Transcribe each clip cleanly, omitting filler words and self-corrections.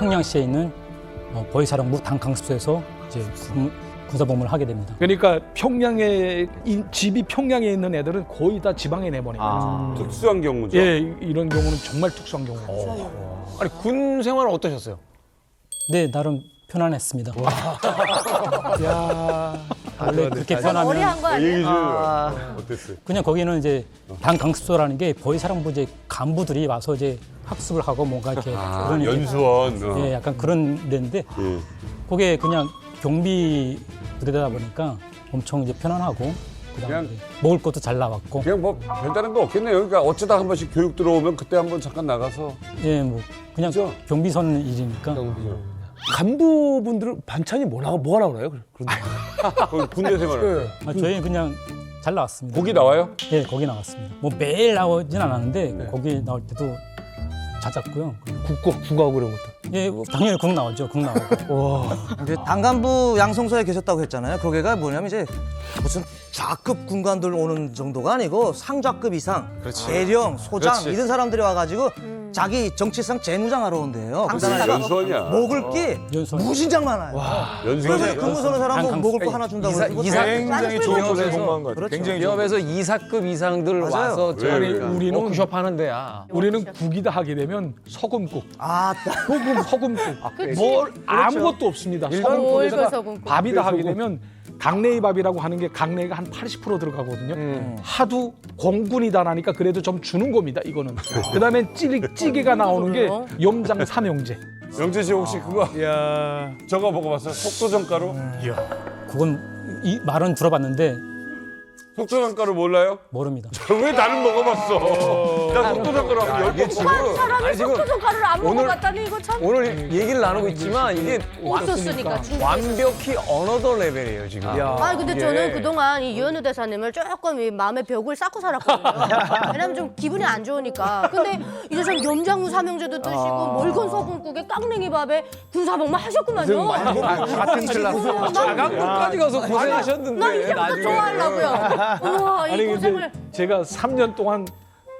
평양시에 있는 보위사령부 당강습소에서 이제 군사복무를 하게 됩니다. 그러니까 집이 평양에 있는 애들은 거의 다 지방에 내보내요. 특수한 경우죠. 예, 이런 경우는 정말 특수한 경우예요. 아니 군 생활은 어떠셨어요? 네, 나름 편안했습니다. 야, 원래 그렇게 머리 편하면 한 거 아니에요? 얘기 좀 어땠어요? 그냥 거기는 이제 당강습소라는 게 보위사령부 이제 간부들이 와서 이제 학습을 하고 뭔가 이렇게 그런 이제 연수원. 예, 약간 그런 데인데 예. 그게 그냥 경비 부대다 보니까 엄청 이제 편안하고 그다음에 그냥- 이제 먹을 것도 잘 나왔고 그냥 뭐 별다른 거 없겠네요. 그러니까 어쩌다 한 번씩 교육 들어오면 그때 한번 잠깐 나가서. 예, 뭐 그냥 그죠? 경비선 일이니까 간부분들은 반찬이 뭐가 나오나요? 거기 군대 생활을. 저희는 그냥 잘 나왔습니다. 고기 나와요? 예, 거기 나왔습니다. 뭐 매일 나오진 않았는데 거기 나올 때도 잦았고요. 국하고 그런 것도. 예, 뭐 당연히 국 나오죠. 국 나오고. 이제 당간부 양성소에 계셨다고 했잖아요. 거기가 뭐냐면 이제 무슨 좌급 군관들 오는 정도가 아니고 상좌급 이상, 대령, 소장 이런 사람들이 와가지고 자기 정치상 재무장하러 온대요. 연수원이야. 먹을 게 연수원. 무진장 많아요. 그래서 연수원이. 근무 서는 사람 뭐 먹을 거 하나 준다고 그러고 굉장히 좋은 곳에 공부한 것 같아요. 그렇죠. 굉장히 좋은 기업에서 이사급 이상들 맞아요. 와서 왜, 왜? 우리는 워크숍 하는 데야. 우리는 국이다 하게 되면 소금국, 아, 소금국, 그치. 뭘 아무것도 없습니다. 뭘 소금국에다가 그 소금국. 밥이다 하게 되면 강내의 밥이라고 하는 게 강내가 한 80% 들어가거든요. 하도 공군이다 나니까 그래도 좀 주는 겁니다. 이거는. 그다음에 찌개가 나오는 게 염장 삼형제. 영재 씨 혹시 그거 저거 먹어봤어요? 속도전가루? 그건 이 말은 들어봤는데 속도전가루 몰라요? 모릅니다. 왜 나는 먹어봤어? 나 속도전가루 하면 10개 치고. 사람이 지금 속도전가루를 안 오늘- 먹어봤다니 이거 참 오늘 얘기를 나누고 있지만 이게 없었으니까 중국에서. 완벽히 어너더 레벨이에요 지금. 아니 근데 저는 그동안 이 유현우 대사님을 조금 이 마음의 벽을 쌓고 살았거든요. 왜냐면 좀 기분이 안 좋으니까. 근데 이제 전 염장무 삼형제도 드시고 멀건 소금국에 깡냉이 밥에 군사복무 하셨구만요. 같은 클라스. 자강국까지 가서 나 고생하셨는데 이제부터 좋아하려고요. 우와 이 아니 근데 고생을 제가 3년 동안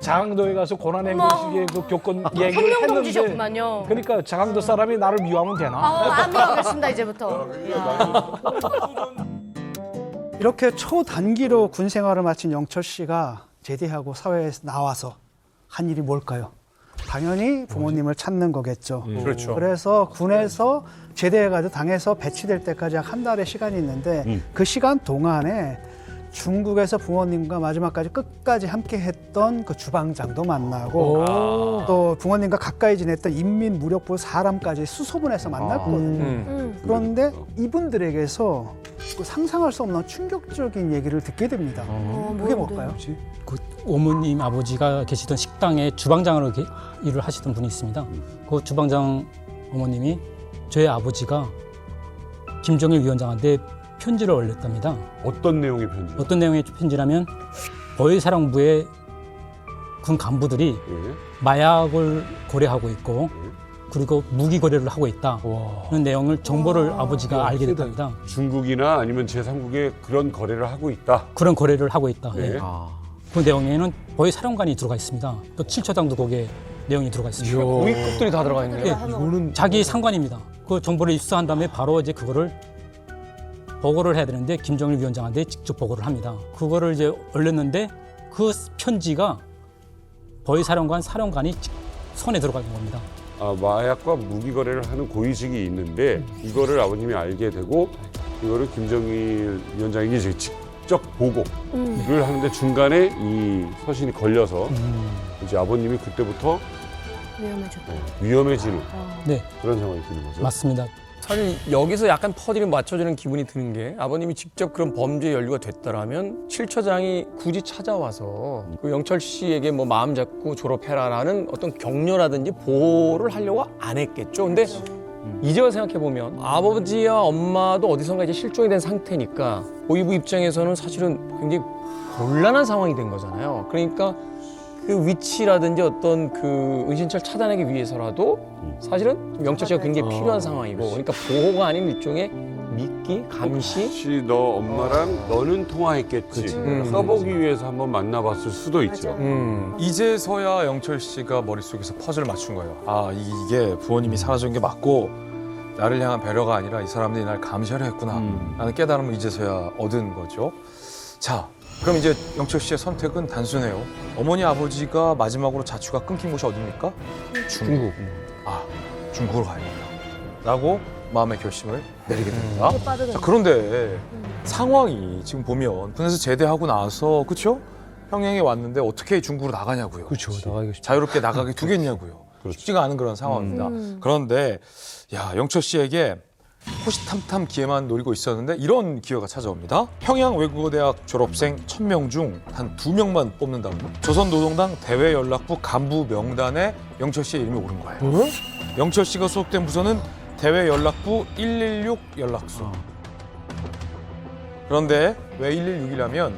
장항도에 가서 고난행군식의 그 교권 얘기를 했는데 혁명범지셨구만요. 그러니까 장항도 사람이 나를 미워하면 되나? 안 미워하겠습니다 이제부터. 이렇게 초단기로 군 생활을 마친 영철 씨가 제대하고 사회에 나와서 한 일이 뭘까요? 당연히 부모님을 찾는 거겠죠. 그렇죠. 그래서 군에서 제대해가지고 당에서 배치될 때까지 약 한 달의 시간이 있는데 그 시간 동안에 중국에서 부모님과 마지막까지 끝까지 함께 했던 그 주방장도 만나고 또 부모님과 가까이 지냈던 인민무력부 사람까지 수소문해서 만났거든요. 그런데 이분들에게서 그 상상할 수 없는 충격적인 얘기를 듣게 됩니다. 그게 뭘까요? 그 어머님 아버지가 계시던 식당에 주방장으로 일을 하시던 분이 있습니다. 그 주방장 어머님이 저희 아버지가 김정일 위원장한테 편지를 올렸답니다. 어떤 내용의 편지? 어떤 내용의 편지라면 보위사령부의 군 간부들이 예. 마약을 거래하고 있고 그리고 무기 거래를 하고 있다는 내용을 정보를 아버지가 알게 됐답니다. 중국이나 아니면 제3국에 그런 거래를 하고 있다. 그런 거래를 하고 있다. 네. 예. 그 내용에는 보위사령관이 들어가 있습니다. 또 7처장도 거기에 내용이 들어가 있습니다. 고위급들이 다 들어가 있네요. 예, 자기 상관입니다. 그 정보를 입수한 다음에 바로 이제 그거를 보고를 해야 되는데 김정일 위원장한테 직접 보고를 합니다. 그거를 이제 올렸는데 그 편지가 보위사령관 사령관이 손에 들어간 겁니다. 아, 마약과 무기 거래를 하는 고위직이 있는데 이거를 아버님이 알게 되고 이거를 김정일 위원장에게 이제 직접 보고를 하는데 중간에 이 서신이 걸려서 이제 아버님이 그때부터 위험해지는 네, 그런 상황이 되는 거죠. 맞습니다. 사실 여기서 약간 퍼즐이 맞춰지는 기분이 드는 게 아버님이 직접 그런 범죄에 연루가 됐더라면 7처장이 굳이 찾아와서 그 영철 씨에게 뭐 마음 잡고 졸업해라라는 어떤 격려라든지 보호를 하려고 안 했겠죠. 근데 이제 와서 생각해보면 아버지와 엄마도 어디선가 이제 실종이 된 상태니까 고위부 입장에서는 사실은 굉장히 곤란한 상황이 된 거잖아요. 그러니까 그 위치라든지 어떤 그 은신처를 차단하기 위해서라도 사실은 영철 씨가 굉장히 필요한 상황이고 그러니까 보호가 아닌 일종의 미끼, 감시. 혹시 너 엄마랑 너는 통화했겠지. 써보기 위해서 한번 만나봤을 수도 있죠. 이제서야 영철 씨가 머릿속에서 퍼즐을 맞춘 거예요. 아, 이게 부모님이 사라진 게 맞고 나를 향한 배려가 아니라 이 사람들이 날 감시하려 했구나 라는 깨달음을 이제서야 얻은 거죠. 자, 그럼 이제 영철 씨의 선택은 단순해요. 어머니 아버지가 마지막으로 자취가 끊긴 곳이 어디입니까? 중국. 아, 중국으로 가야겠다 라고 마음의 결심을 내리게 됩니다. 빠르게. 자, 그런데 상황이 지금 보면 군에서 제대하고 나서 그렇죠? 평양에 왔는데 어떻게 중국으로 나가냐고요. 그렇죠. 나가기 쉽지. 자유롭게 나가게 두겠냐고요. 쉽지가 않은 그런 상황입니다. 그런데 야, 영철 씨에게 호시탐탐 기회만 노리고 있었는데 이런 기회가 찾아옵니다. 평양 외국어대학 졸업생 1000명 중 단 2명만 뽑는다고 조선노동당 대외연락부 간부 명단에 영철 씨의 이름이 오른 거예요. 영철 씨가 소속된 부서는 대외연락부 116 연락소. 그런데 왜 116이라면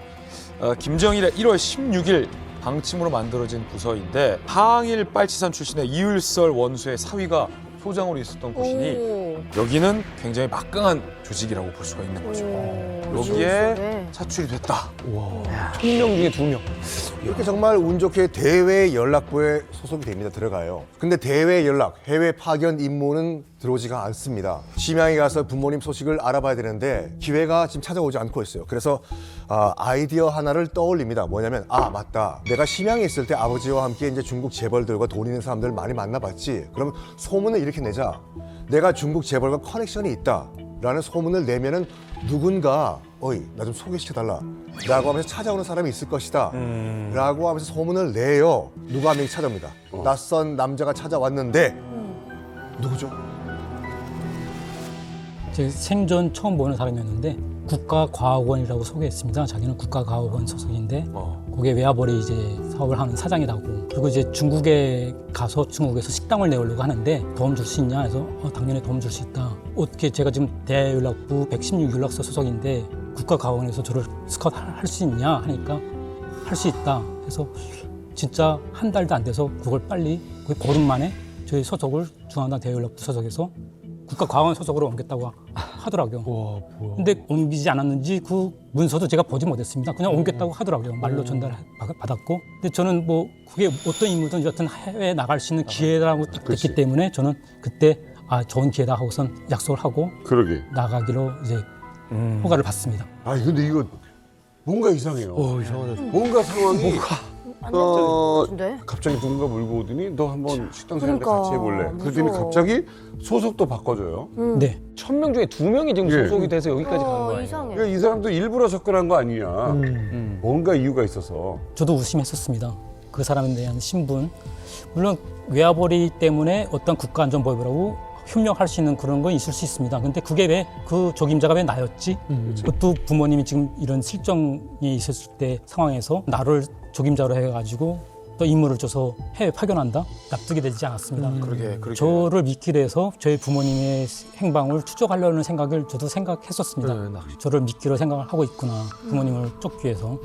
김정일의 1월 16일 방침으로 만들어진 부서인데 항일 빨치산 출신의 이율설 원수의 사위가 소장으로 있었던 곳이니 여기는 굉장히 막강한 조직이라고 볼 수가 있는 거죠. 여기에 차출이 됐다. 1000명 중에 2명. 이렇게 정말 운 좋게 대외 연락부에 소속이 됩니다. 들어가요. 근데 대외 연락, 해외 파견 임무는 들어오지가 않습니다. 심양에 가서 부모님 소식을 알아봐야 되는데 기회가 지금 찾아오지 않고 있어요. 그래서 아이디어 하나를 떠올립니다. 뭐냐면 맞다. 내가 심양에 있을 때 아버지와 함께 이제 중국 재벌들과 돈 있는 사람들 많이 만나봤지. 그럼 소문을 이렇게 내자. 내가 중국 재벌과 커넥션이 있다. 라는 소문을 내면은 누군가 나 좀 소개시켜달라 라고 하면서 찾아오는 사람이 있을 것이다 라고 하면서 소문을 내요. 누가 한 명이 찾아옵니다. 낯선 남자가 찾아왔는데 누구죠? 제 생전 처음 보는 사람이었는데 국가과학원이라고 소개했습니다. 자기는 국가과학원 소속인데 거기에 외화벌이 이제 사업을 하는 사장이라고. 그리고 이제 중국에 가서 중국에서 식당을 내려고 하는데 도움 줄 수 있냐 해서 당연히 도움 줄 수 있다. 어떻게 제가 지금 대연락부 116 연락소 소속인데 국가과학원에서 저를 스카우트 할 수 있냐 하니까 할 수 있다. 해서 진짜 한 달도 안 돼서 그걸 빨리 거의 보름 만에 저희 소속을 중앙당 대연락부 소속에서 국가과학원 소속으로 옮겼다고 하더라고요. 근데 옮기지 않았는지 그 문서도 제가 보지 못했습니다. 그냥 옮겼다고 하더라고요. 말로 전달받았고. 근데 저는 뭐 그게 어떤 임무든 여튼 해외에 나갈 수 있는 기회라고 딱 됐기 때문에 저는 그때 좋은 기회다 하고선 약속을 하고 그러게. 나가기로 이제 허가를 받습니다. 근데 이거 뭔가 이상해요. 이상하다. 뭔가 상황이 같은데? 갑자기 누군가 물고 오더니 너 한번 식당 사는데 그러니까, 같이 해볼래. 그랬더니 무서워. 갑자기 소속도 바꿔줘요. 네. 1000명 중에 2명이 지금 예. 소속이 돼서 여기까지 가는 거 아니에요? 이상해. 그러니까 이 사람도 일부러 접근한 거 아니냐. 뭔가 이유가 있어서. 저도 의심했었습니다. 그 사람에 대한 신분. 물론 외화벌이 때문에 어떤 국가안전보위부라고 협력할 수 있는 그런 건 있을 수 있습니다. 근데 그게 왜 그 적임자가 왜 나였지? 또 부모님이 지금 이런 실정이 있었을 때 상황에서 나를 적임자로 해가지고 또 임무를 줘서 해외 파견한다? 납득이 되지 않았습니다. 그러게. 저를 믿기로 해서 저희 부모님의 행방을 추적하려는 생각을 저도 생각했었습니다. 저를 믿기로 생각을 하고 있구나. 부모님을 쫓기 위해서.